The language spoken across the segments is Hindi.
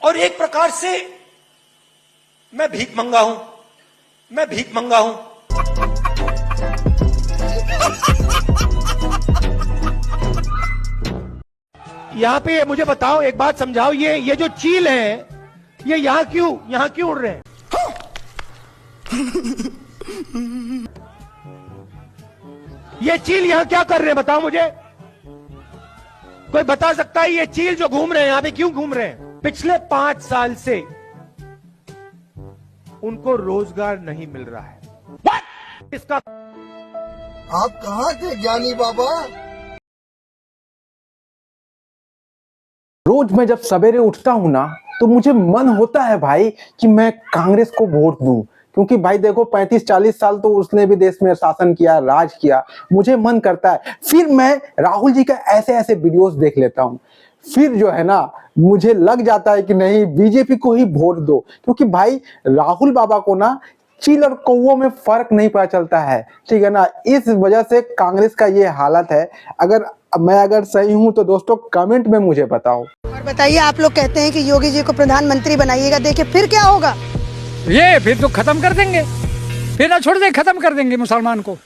और एक प्रकार से मैं भीख मंगा हूं, मैं भीख मंगा हूं। यहां पे मुझे बताओ, एक बात समझाओ, ये जो चील है ये यहां क्यों उड़ रहे हैं? ये चील यहां क्या कर रहे हैं बताओ मुझे, कोई बता सकता है? ये चील जो घूम रहे हैं यहां पे क्यों घूम रहे हैं? पिछले 5 साल से उनको रोजगार नहीं मिल रहा है। इसका आप कहां थे ज्ञानी बाबा? रोज मैं जब सवेरे उठता हूं ना तो मुझे मन होता है भाई कि मैं कांग्रेस को वोट दूं, क्योंकि भाई देखो 35-40 साल तो उसने भी देश में शासन किया, राज किया। मुझे मन करता है, फिर मैं राहुल जी का ऐसे ऐसे वीडियोस देख लेता हूं, फिर जो है ना मुझे लग जाता है कि नहीं, बीजेपी को ही वोट दो। क्योंकि भाई राहुल बाबा को ना चील और कौवों में फर्क नहीं पता चलता है, ठीक है ना। इस वजह से कांग्रेस का ये हालत है। अगर सही हूं तो दोस्तों कमेंट में मुझे बताओ। और बताइए, आप लोग कहते हैं कि योगी जी को प्रधानमंत्री बनाइएगा, देखिए फिर क्या होगा? ये फिर तो खत्म कर देंगे, फिर ना छोड़ देंगे, खत्म कर देंगे मुसलमान को।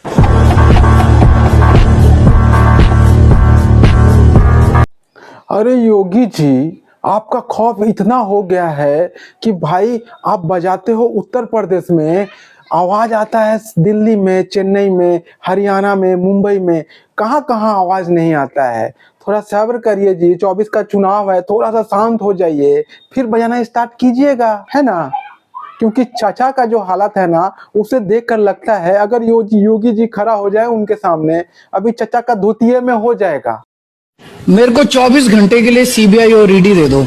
अरे योगी जी, आपका खौफ इतना हो गया है कि भाई आप बजाते हो उत्तर प्रदेश में, आवाज आता है दिल्ली में, चेन्नई में, हरियाणा में, मुंबई में, कहाँ कहाँ आवाज नहीं आता है। थोड़ा सब्र करिए जी, 24 का चुनाव है, थोड़ा सा शांत हो जाइए, फिर बजाना स्टार्ट कीजिएगा, है ना। क्योंकि चाचा का जो हालत है ना, उसे देखकर लगता है अगर योगी जी खड़ा हो जाए उनके सामने, अभी चाचा का धुतिये में हो जाएगा। मेरे को 24 घंटे के लिए सीबीआई और ईडी दे दो,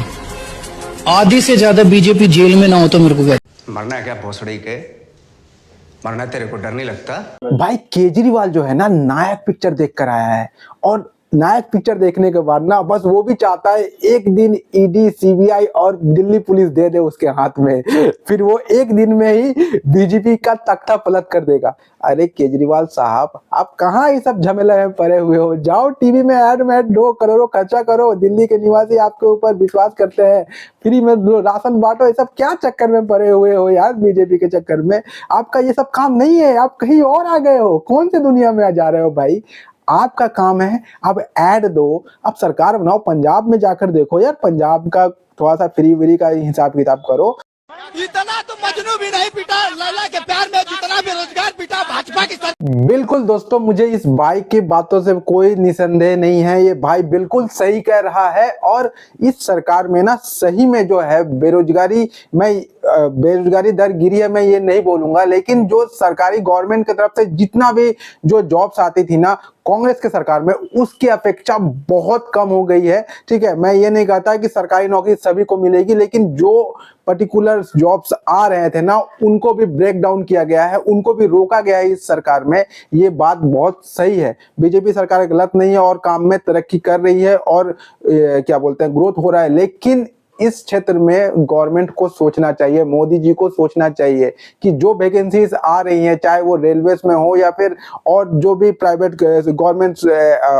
आधी से ज्यादा बीजेपी जेल में ना हो तो मेरे को क्या मरना है क्या भोसड़ी के? मरना है, तेरे को डर नहीं लगता? भाई केजरीवाल जो है ना नायक पिक्चर देख कर आया है, और नायक पिक्चर देखने के बाद ना बस वो भी चाहता है एक दिन ईडी, सीबीआई और दिल्ली पुलिस दे दे उसके हाथ में, फिर वो एक दिन में ही बीजेपी का तख्ता पलट कर देगा। अरे केजरीवाल साहब, आप कहाँ ये सब झमेले में पड़े हुए हो? जाओ टीवी में ऐड में दो, करोड़ों खर्चा करो, दिल्ली के निवासी आपके ऊपर विश्वास करते हैं, फ्री में राशन बांटो। ये सब क्या चक्कर में पड़े हुए हो यार? बीजेपी के चक्कर में आपका ये सब काम नहीं है, आप कहीं और आ गए हो, कौन सी दुनिया में आ जा रहे हो भाई? आपका काम है अब ऐड दो, अब सरकार बनाओ। पंजाब में जाकर देखो यार, पंजाब का थोड़ा सा फ्री व्री का हिसाब किताब करो। इतना तो मजनू भी नहीं पीटा लैला के प्यार में जितना बेरोजगार पीटा भाजपा की। बिल्कुल दोस्तों, मुझे इस भाई की बातों से कोई निसंदेह नहीं है, ये भाई बिल्कुल सही कह रहा है। और इस सरकार में ना सही में जो है बेरोजगारी दर गिरी है, मैं ये नहीं बोलूंगा, लेकिन जो सरकारी गवर्नमेंट की तरफ से जितना भी जो जॉब्स आती थी ना कांग्रेस के सरकार में, उसकी अपेक्षा बहुत कम हो गई है, ठीक है। मैं ये नहीं कहता कि सरकारी नौकरी सभी को मिलेगी, लेकिन जो पर्टिकुलर जॉब्स आ रहे थे ना उनको भी ब्रेक डाउन किया गया है, उनको भी रोका गया है इस सरकार में। ये बात बहुत सही है, बीजेपी सरकार गलत नहीं है और काम में तरक्की कर रही है और क्या बोलते हैं ग्रोथ हो रहा है। लेकिन इस क्षेत्र में गवर्नमेंट को सोचना चाहिए, मोदी जी को सोचना चाहिए कि जो वैकेंसीज आ रही हैं, चाहे वो रेलवेज में हो या फिर और जो भी प्राइवेट गवर्नमेंट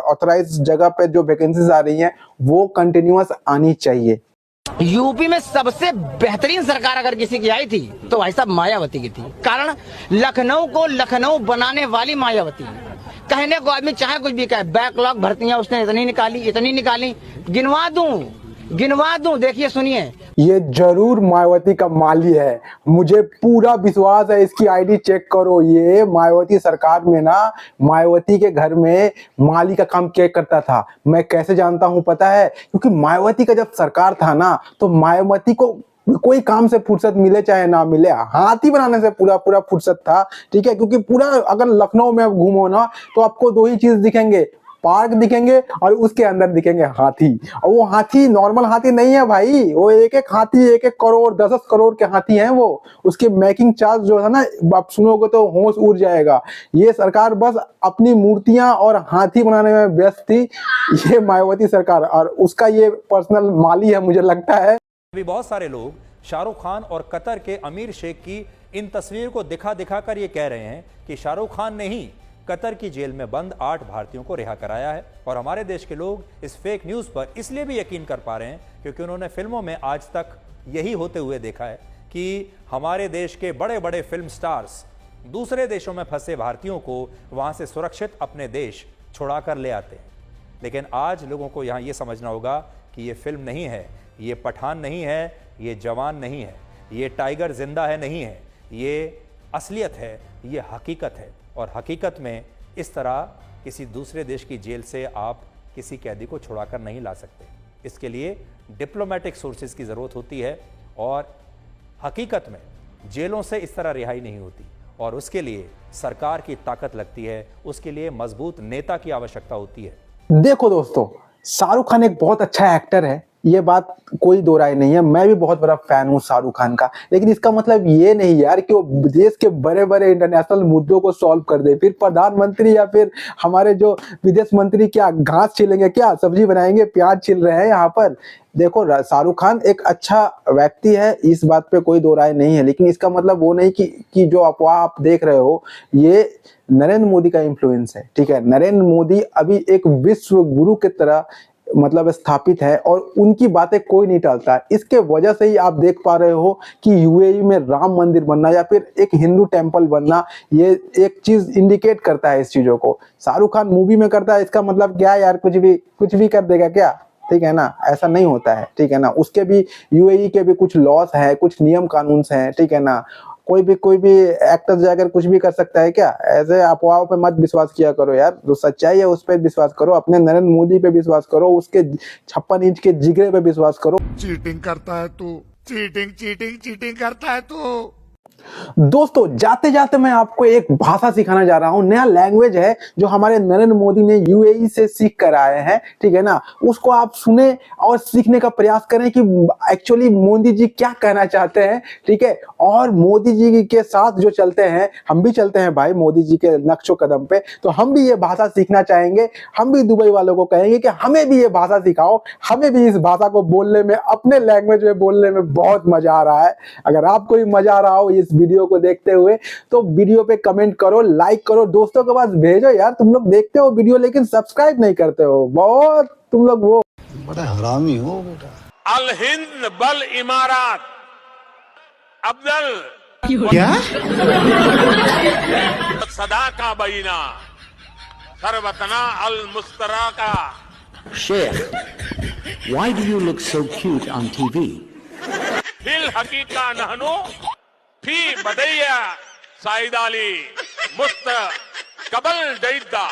ऑथराइज जगह पे जो वैकेंसीज आ रही हैं, वो कंटिन्यूअस आनी चाहिए। यूपी में सबसे बेहतरीन सरकार अगर किसी की आई थी तो भाई साहब मायावती की थी। कारण लखनऊ को लखनऊ बनाने वाली मायावती। कहने को आदमी चाहे कुछ भी कहे, बैकलॉग भर्तियां उसने इतनी निकाली, गिनवा दूं, देखिए सुनिए। ये जरूर मायावती का माली है, मुझे पूरा विश्वास है, इसकी आईडी चेक करो। ये मायावती सरकार में ना, मायावती के घर में माली का काम क्या करता था, मैं कैसे जानता हूं पता है? क्योंकि मायावती का जब सरकार था ना तो मायावती को कोई काम से फुर्सत मिले चाहे ना मिले, हाथी बनाने से पूरा फुर्सत था, ठीक है। क्योंकि पूरा अगर लखनऊ में आप घूमो ना तो आपको दो ही चीज दिखेंगे, पार्क दिखेंगे और उसके अंदर दिखेंगे हाथी। और वो हाथी नॉर्मल हाथी नहीं है भाई, वो एक एक हाथी 1-1 करोड़ 10-10 करोड़ के हाथी हैं वो। उसके मेकिंग चार्ज जो है ना, आप सुनोगे तो होश उड़ जाएगा। ये सरकार बस अपनी मूर्तियां और हाथी बनाने में व्यस्त थी, ये मायावती सरकार, और उसका ये पर्सनल माली है मुझे लगता है। अभी बहुत सारे लोग शाहरुख खान और कतर के अमीर शेख की इन तस्वीर को दिखा कर ये कह रहे हैं कि शाहरुख खान ने ही कतर की जेल में बंद 8 भारतीयों को रिहा कराया है। और हमारे देश के लोग इस फेक न्यूज़ पर इसलिए भी यकीन कर पा रहे हैं क्योंकि उन्होंने फिल्मों में आज तक यही होते हुए देखा है कि हमारे देश के बड़े बड़े फिल्म स्टार्स दूसरे देशों में फंसे भारतीयों को वहां से सुरक्षित अपने देश छुड़ा कर ले आते हैं। लेकिन आज लोगों को यहां यह समझना होगा कि ये फिल्म नहीं है, ये पठान नहीं है, ये जवान नहीं है, ये टाइगर जिंदा है नहीं है, ये असलियत है, ये हकीकत है। और हकीकत में इस तरह किसी दूसरे देश की जेल से आप किसी कैदी को छुड़ाकर नहीं ला सकते। इसके लिए डिप्लोमेटिक सोर्सेज की ज़रूरत होती है और हकीकत में जेलों से इस तरह रिहाई नहीं होती और उसके लिए सरकार की ताकत लगती है, उसके लिए मजबूत नेता की आवश्यकता होती है। देखो दोस्तों, शाहरुख खान एक बहुत अच्छा एक्टर है, ये बात कोई दो राय नहीं है। मैं भी बहुत बड़ा फैन हूं शाहरुख खान का, लेकिन इसका मतलब ये नहीं यार कि वो देश के बड़े बड़े इंटरनेशनल मुद्दों को सॉल्व कर दे। फिर प्रधानमंत्री या फिर हमारे जो विदेश मंत्री क्या घास छिलेंगे, क्या सब्जी बनाएंगे, प्याज छिल रहे हैं यहाँ पर। देखो, शाहरुख खान एक अच्छा व्यक्ति है, इस बात पे कोई दो राय नहीं है, लेकिन इसका मतलब वो नहीं कि जो अफवाह आप देख रहे हो ये नरेंद्र मोदी का इन्फ्लुएंस है। ठीक है, नरेंद्र मोदी अभी एक विश्व गुरु की तरह मतलब स्थापित है और उनकी बातें कोई नहीं टालता। इसके वजह से ही आप देख पा रहे हो कि यूएई में राम मंदिर बनना या फिर एक हिंदू टेंपल बनना, ये एक चीज इंडिकेट करता है इस चीजों को। शाहरुख खान मूवी में करता है, इसका मतलब क्या यार, कुछ भी कर देगा क्या? ठीक है ना, ऐसा नहीं होता है। ठीक है ना, उसके भी यूएई के भी कुछ लॉस है, कुछ नियम कानून हैं। ठीक है ना, कोई भी एक्टर जाकर कुछ भी कर सकता है क्या? ऐसे अफवाहों पे मत विश्वास किया करो यार, जो सच्चाई है उस पर विश्वास करो, अपने नरेंद्र मोदी पे विश्वास करो, उसके 56 इंच के जिगरे पे विश्वास करो। चीटिंग करता है तू, चीटिंग करता है तू। दोस्तों, जाते जाते मैं आपको एक भाषा सिखाना जा रहा हूं, नया लैंग्वेज है जो हमारे नरेंद्र मोदी ने यूएई से सीख कर आए हैं। ठीक है ना, उसको आप सुने और सीखने का प्रयास करें कि एक्चुअली मोदी जी क्या कहना चाहते हैं। ठीक है, और मोदी जी के साथ जो चलते हैं, हम भी चलते हैं भाई मोदी जी के नक्शो कदम पे, तो हम भी ये भाषा सीखना चाहेंगे। हम भी दुबई वालों को कहेंगे कि हमें भी ये भाषा सिखाओ, हमें भी इस भाषा को बोलने में, अपने लैंग्वेज में बोलने में बहुत मजा आ रहा है। अगर आपको भी मजा आ रहा हो इस वीडियो को देखते हुए तो वीडियो पे कमेंट करो, लाइक करो, दोस्तों के पास भेजो। यार तुम लोग देखते हो वीडियो लेकिन सब्सक्राइब नहीं करते हो, बहुत तुम लोग वो बड़ा हरामी हो बेटा। अल हिंद बल इमारात अफजल क्या? सदा का बीना सरवतना अल मुस्तराका। Sheikh, why do you look so cute on TV? फिल हकीका नहनो फी बदैया साइद अली मुस्त कबल जैदा।